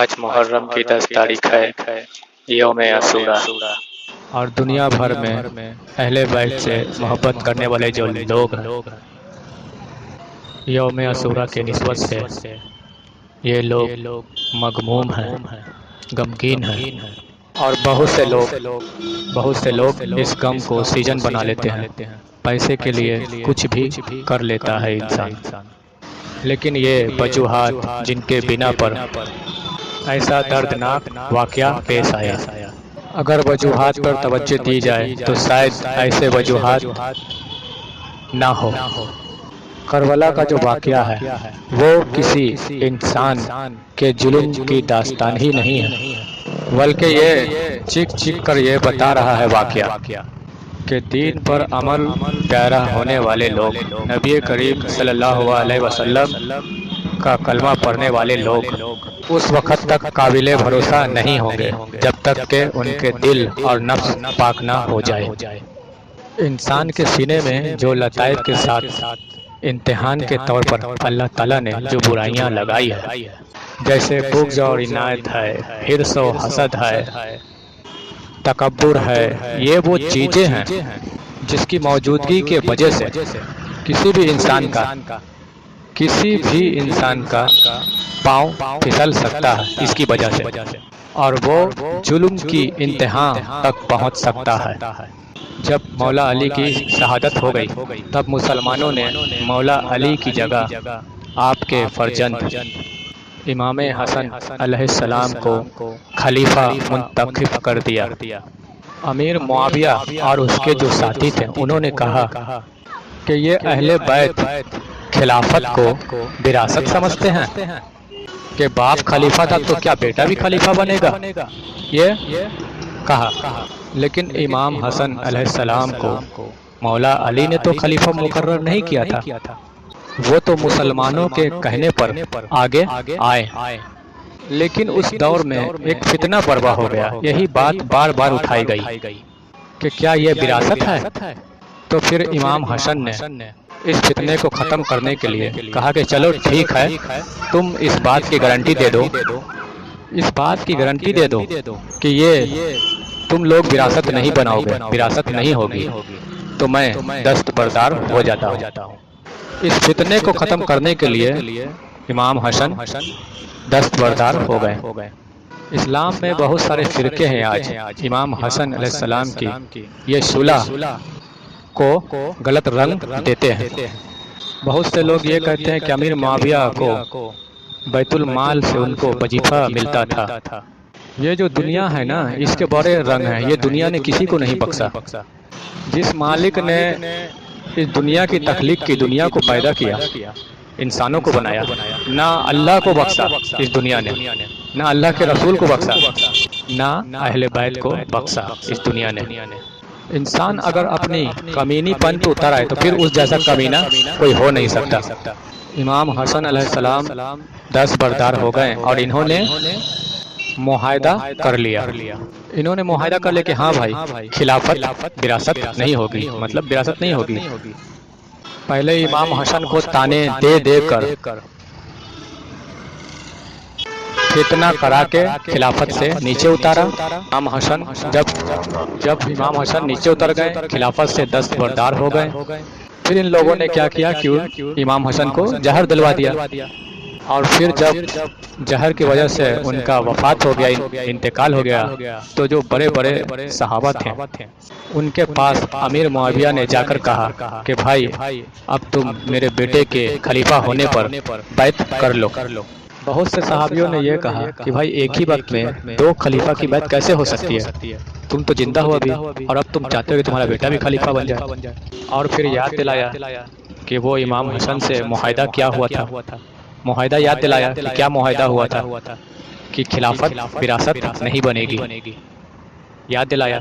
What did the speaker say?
آج محرم کی 10 تاریخ ہے، یوم عاشورہ، اور دنیا بھر میں اہل بیت سے محبت کرنے والے جو لوگ ہیں، یوم عاشورہ کے نسبت سے یہ لوگ مغموم ہیں، غمگین ہیں، اور بہت سے لوگ اس غم کو سیزن بنا لیتے ہیں۔ پیسے کے لیے کچھ بھی کر لیتا ہے انسان، لیکن یہ وجوہات جن کے بنا پر ایسا دردناک واقعہ پیش آیا، اگر وجوہات پر توجہ دی جائے تو شاید ایسے وجوہات نہ ہو۔ کربلا کا جو واقعہ ہے وہ کسی انسان کے ظلم کی داستان ہی نہیں ہے، بلکہ یہ چیخ چیخ کر یہ بتا رہا ہے واقعہ کہ دین پر عمل پیرا ہونے والے لوگ، نبی کریم صلی اللہ علیہ وسلم کا کلمہ پڑھنے والے لوگ اس وقت تک قابل بھروسہ نہیں ہوں گے جب تک کہ ان کے دل اور نفس پاک نہ ہو جائے۔ انسان کے سینے میں جو لطائف کے ساتھ امتحان کے طور پر اللہ تعالیٰ نے جو برائیاں لگائی ہے، جیسے بغض اور عنایت ہے، حرص و حسد ہے، تکبر ہے، یہ وہ چیزیں ہیں جس کی موجودگی کے وجہ سے کسی بھی انسان کا پاؤں پھسل سکتا ہے اس کی وجہ سے، اور وہ ظلم کی انتہا تک پہنچ سکتا ہے۔ جب مولا علی کی شہادت ہو گئی تب مسلمانوں نے مولا علی کی جگہ آپ کے فرزند امام حسن علیہ السلام کو خلیفہ منتخب کر دیا۔ امیر معاویہ اور اس کے جو ساتھی تھے انہوں نے کہا کہ یہ اہل بیت خلافت کو وراثت سمجھتے ہیں کہ باپ خلیفہ تھا تو کیا بیٹا بھی خلیفہ بنے گا، یہ کہا۔ لیکن امام حسن علیہ السلام کو مولا علی نے تو خلیفہ مقرر نہیں کیا تھا، وہ تو مسلمانوں کے کہنے پر آگے آئے، لیکن اس دور میں ایک فتنہ برپا ہو گیا۔ یہی بات بار بار اٹھائی گئی کہ کیا یہ وراثت ہے؟ تو پھر امام حسن نے اس فتنے کو ختم کرنے کے لیے کہا کہ چلو ٹھیک ہے، تم اس بات کی گارنٹی دے دو کہ یہ تم لوگ وراثت نہیں بناؤ گے، وراثت نہیں ہوگی، تو میں دستبردار ہو جاتا ہوں۔ اس فتنے کو ختم کرنے کے لیے امام حسن دستبردار ہو گئے۔ اسلام میں بہت سارے فرقے ہیں آج۔ امام حسن علیہ السلام کی یہ صلح کو غلط رنگ دیتے ہیں۔ بہت سے لوگ یہ کہتے ہیں کہ امیر معاویہ کو بیت المال سے ان کو وظیفہ ملتا تھا۔ یہ جو دنیا ہے نا، اس کے بڑے رنگ ہیں، یہ دنیا نے کسی کو نہیں بخشا۔ جس مالک نے اس دنیا کی تخلیق کی، دنیا کو پیدا کیا، انسانوں کو بنایا، نہ اللہ کو بخشا اس دنیا نے، نہ اللہ کے رسول کو بخشا، نہ اہل بیت کو بخشا اس دنیا نے۔ انسان اگر اپنی کمینی پن تو اتر آئے تو پھر اس جیسا کمینہ کوئی ہو نہیں سکتا۔ امام حسن علیہ السلام دستبردار ہو گئے اور انہوں نے معاہدہ کر لیا۔ انہوں نے معاہدہ کر لیا کہ ہاں بھائی، خلافت وراثت نہیں ہوگی، مطلب وراثت نہیں ہوگی۔ پہلے امام حسن کو تانے دے کر فتنہ کرا کے خلافت سے نیچے اتارا۔ امام حسن جب امام حسن نیچے اتر گئے، خلافت سے دستبردار ہو گئے، پھر ان لوگوں نے کیا کیا کہ امام حسن کو زہر دلوا دیا، اور پھر جب زہر کی وجہ سے ان کا وفات ہو گیا، انتقال ہو گیا، تو جو بڑے بڑے صحابہ تھے ان کے پاس امیر معاویہ نے جا کر کہا کہ بھائی اب تم میرے بیٹے کے خلیفہ ہونے پر بیعت کر لو۔ بہت سے صحابیوں نے یہ کہا کہ بھائی ایک ہی وقت میں دو خلیفہ کی بیعت کیسے ہو سکتی ہے؟ تم تو زندہ ہو ابھی، اور اب تم چاہتے ہو کہ تمہارا بیٹا بھی خلیفہ بن جائے۔ اور پھر یاد دلایا کہ وہ امام حسن سے معاہدہ کیا ہوا تھا، معاہدہ یاد دلایا کہ کیا معاہدہ ہوا تھا کہ خلافت وراثت نہیں بنے گی، یاد دلایا۔